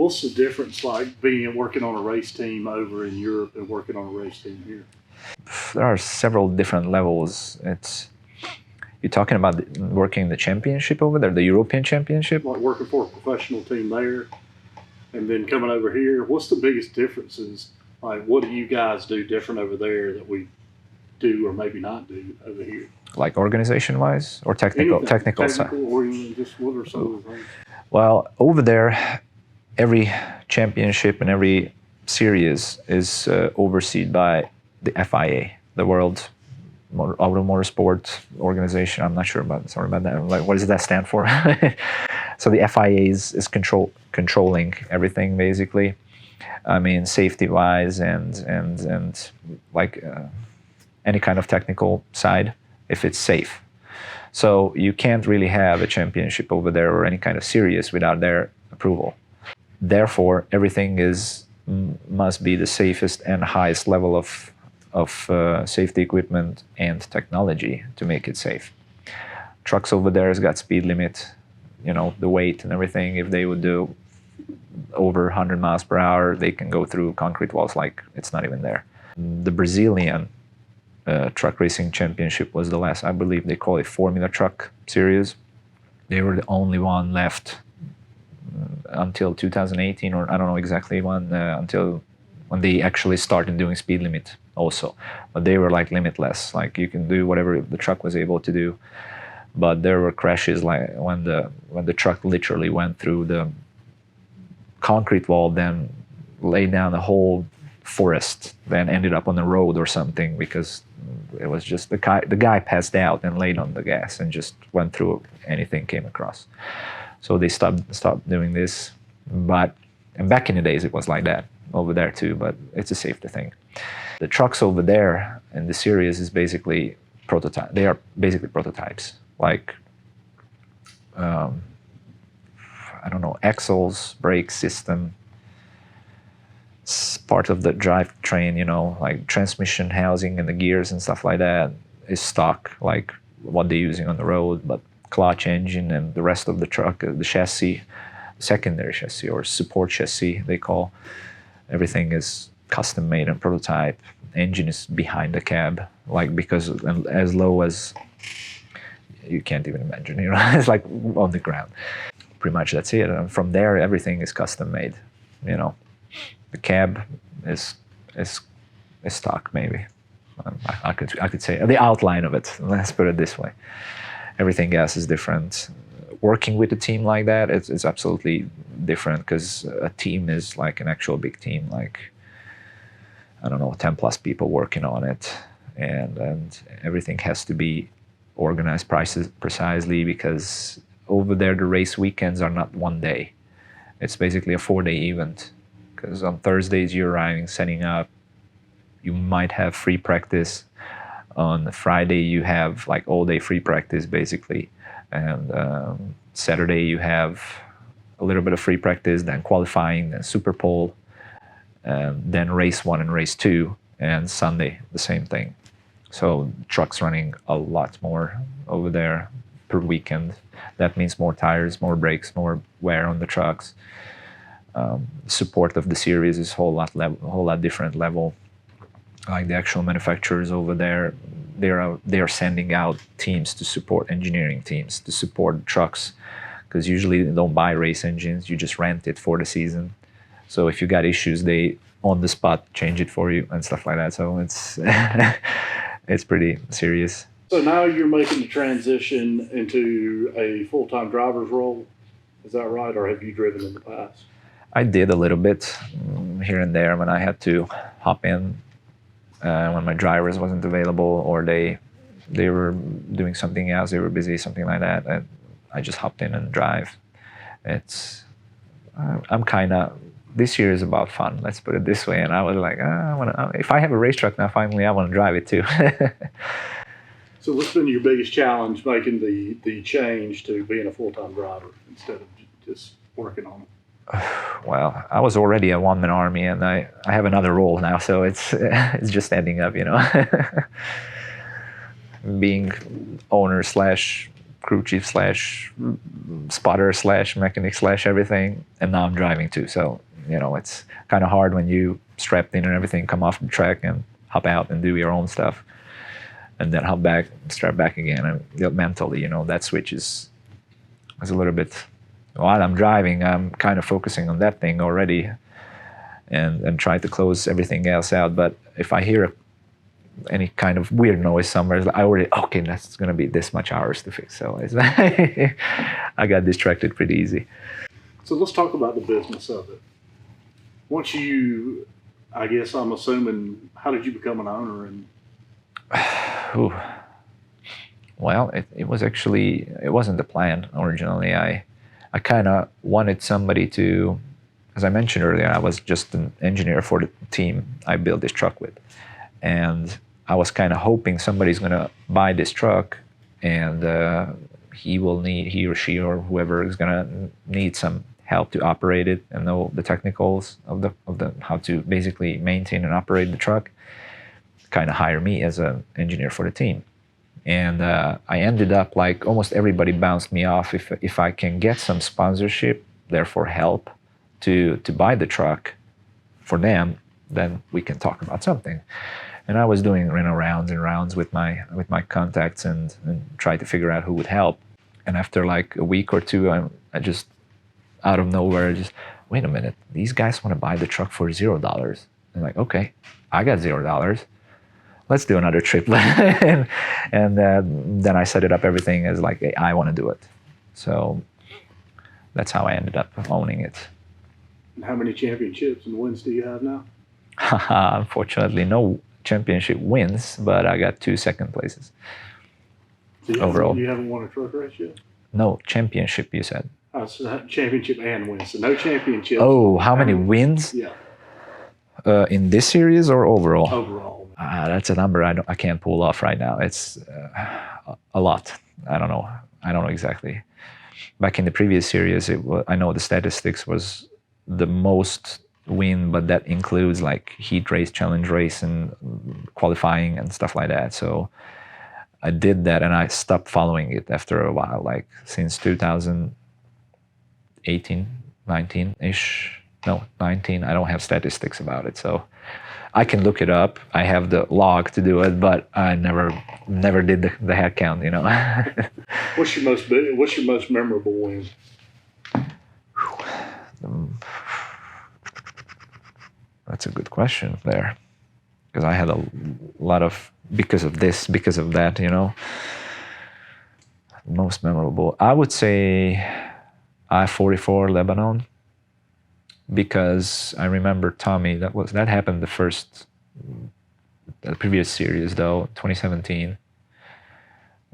What's the difference like working on a race team over in Europe and working on a race team here? There are several different levels. You're talking about working the championship over there, the European Championship? Like working for a professional team there and then coming over here. What's the biggest differences? Like, what do you guys do different over there that we do or maybe not do over here? Like organization-wise or technical side? Or even just what are some of the things? Well, over there, every championship and every series is overseen by the FIA, the World Auto Motorsport Organization. I'm not sure about. Sorry about that. Like, what does that stand for? So the FIA is controlling everything basically. I mean, safety-wise and like any kind of technical side, if it's safe. So you can't really have a championship over there or any kind of series without their approval. Therefore, everything must be the safest and highest level of safety equipment and technology to make it safe. Trucks over there has got speed limit, you know, the weight and everything. If they would do over 100 miles per hour, they can go through concrete walls like it's not even there. The Brazilian truck racing championship was the last, I believe they call it Formula Truck Series. They were the only one left until 2018, or I don't know exactly when, until when they actually started doing speed limit also. But they were like limitless, like you can do whatever the truck was able to do. But there were crashes like when the truck literally went through the concrete wall, then laid down a whole forest, then ended up on the road or something, because it was just the guy passed out and laid on the gas and just went through anything came across. So they stopped doing this. And back in the days it was like that over there too, but it's a safety thing. The trucks over there in the series is basically prototype. They are basically prototypes, like I don't know, axles, brake system, part of the drivetrain, you know, like transmission housing and the gears and stuff like that is stock, like what they're using on the road. But clutch, engine, and the rest of the truck, the chassis, secondary chassis or support chassis they call, everything is custom made and prototype. Engine is behind the cab, like, because as low as you can't even imagine, you know, it's like on the ground. Pretty much that's it. And from there, everything is custom made, you know. The cab is stock, maybe. I could say the outline of it. Let's put it this way. Everything else is different. Working with a team like that, it's absolutely different, because a team is like an actual big team, like, I don't know, 10 plus people working on it, and everything has to be organized precisely, because over there the race weekends are not one day. It's basically a 4-day event, because on Thursdays you're arriving, setting up, you might have free practice. On Friday you have like all day free practice basically, and Saturday you have a little bit of free practice, then qualifying, then super pole, then race 1 and race 2, and Sunday the same thing. So trucks running a lot more over there per weekend. That means more tires, more brakes, more wear on the trucks. Support of the series is a whole lot different level. Like the actual manufacturers over there, they are sending out teams to support, engineering teams to support trucks, because usually they don't buy race engines, you just rent it for the season. So if you got issues, they on the spot change it for you and stuff like that. So it's it's pretty serious. So now you're making the transition into a full-time driver's role, is that right, or have you driven in the past? I did a little bit here and there when I had to hop in when my drivers wasn't available, or they were doing something else, they were busy, something like that, and I just hopped in and drive. I'm kind of, this year is about fun, let's put it this way, and I was like, if I have a race truck now, finally I want to drive it too. So what's been your biggest challenge making the change to being a full-time driver instead of just working on it? Well, I was already a one-man army, and I have another role now, so it's just ending up, you know, being owner / crew chief slash spotter slash mechanic slash everything, and now I'm driving too. So, you know, it's kind of hard when you strapped in and everything, come off the track and hop out and do your own stuff, and then hop back, strap back again. And mentally, you know, that switch is a little bit, while I'm driving, I'm kind of focusing on that thing already and try to close everything else out. But if I hear any kind of weird noise somewhere, I already, okay, that's going to be this much hours to fix. So it's I got distracted pretty easy. So let's talk about the business of it. Once you, I guess I'm assuming, how did you become an owner? And Ooh. Well, it was actually, it wasn't the plan originally. I kind of wanted somebody to, as I mentioned earlier, I was just an engineer for the team I built this truck with. And I was kind of hoping somebody's going to buy this truck, and he or she or whoever is going to need some help to operate it and know the technicals of the how to basically maintain and operate the truck, kind of hire me as an engineer for the team. And I ended up, like, almost everybody bounced me off if I can get some sponsorship, therefore help to buy the truck for them, then we can talk about something. And I was doing rounds and rounds with my contacts and try to figure out who would help. And after like a week or two, I just, out of nowhere, just, wait a minute, these guys want to buy the truck for $0. I'm like, okay, I got $0. Let's do another trip. and then I set it up everything as like, hey, I want to do it. So that's how I ended up owning it. And how many championships and wins do you have now? Unfortunately, no championship wins, but I got 2 second places. So overall. You haven't won a truck race yet? No, championship, you said. So championship and wins. So no championships. Oh, how many wins? Yeah. In this series or overall? Overall. That's a number I can't pull off right now. It's a lot. I don't know exactly. Back in the previous series, I know the statistics was the most win, but that includes like heat race, challenge race, and qualifying and stuff like that. So I did that, and I stopped following it after a while, like since 2018, 19-ish. No, 19. I don't have statistics about it, so I can look it up. I have the log to do it, but I never did the head count, you know. What's your most memorable win? That's a good question there, because I had a lot of, because of this, because of that, you know. Most memorable, I would say I-44 Lebanon, because I remember Tommy, that happened the previous series though, 2017.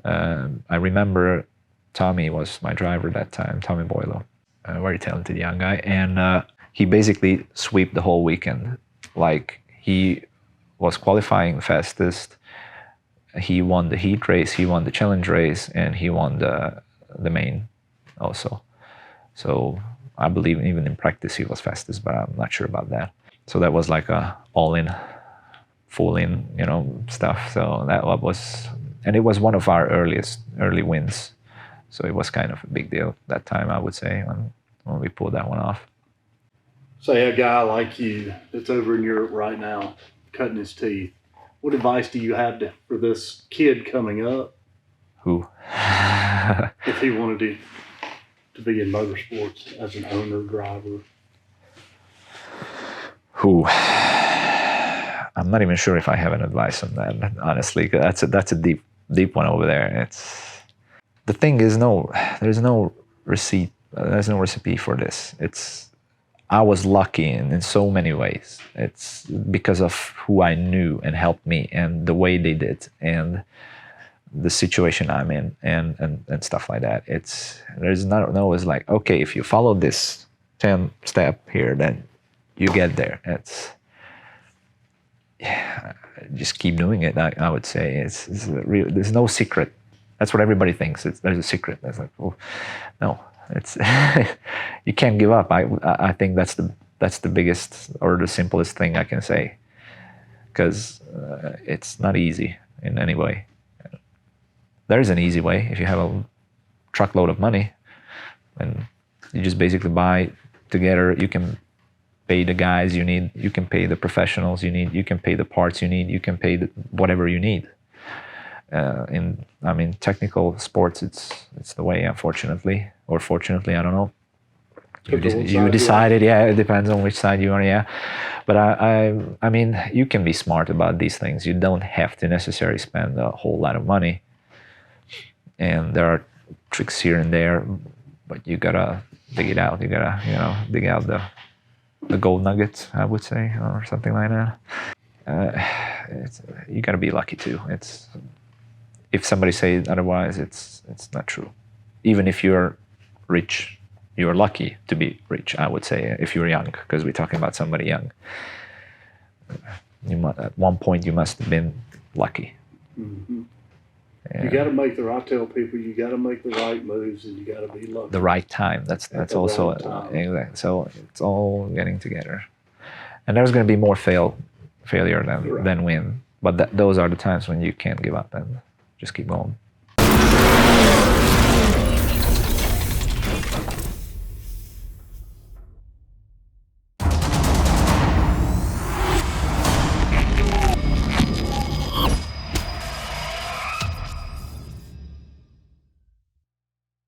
I remember Tommy was my driver that time, Tommy Boylo, a very talented young guy, and he basically swept the whole weekend. Like, he was qualifying fastest, he won the heat race, he won the challenge race, and he won the main also. So I believe even in practice he was fastest, but I'm not sure about that. So that was like a all-in, full-in, you know, stuff. So that was, and it was one of our early wins. So it was kind of a big deal that time, I would say, when we pulled that one off. Say a guy like you that's over in Europe right now, cutting his teeth, what advice do you have for this kid coming up? Who? If he wanted to be in motorsports as an owner, driver? Who? I'm not even sure if I have an advice on that, honestly. That's a deep one over there. The thing is, there's no recipe for this. I was lucky in so many ways. It's because of who I knew and helped me, and the way they did, and the situation I'm in, and stuff like that. It's like, okay, if you follow this 10 step here, then you get there. Just keep doing it. I would say it's there's no secret. That's what everybody thinks. There's a secret. It's like, oh, no. It's you can't give up. I think that's the biggest or the simplest thing I can say, because it's not easy in any way. There is an easy way if you have truckload of money, and you just basically buy together. You can pay the guys you need, you can pay the professionals you need, you can pay the parts you need, you can pay whatever you need. In technical sports, it's the way, unfortunately, or fortunately, I don't know. You decided, yeah, it depends on which side you are, yeah. But I mean, you can be smart about these things. You don't have to necessarily spend a whole lot of money. And there are tricks here and there, but you gotta dig it out. You gotta, dig out the gold nuggets, I would say, or something like that. You gotta be lucky too. If somebody says otherwise, it's not true. Even if you're rich, you're lucky to be rich, I would say, if you're young, because we're talking about somebody young. At one point, you must have been lucky. Mm-hmm. Yeah. You got to make I tell people, you got to make the right moves, and you got to be lucky. The right time. That's also exactly. So it's all getting together, and there's going to be more failure than win. But those are the times when you can't give up and just keep going.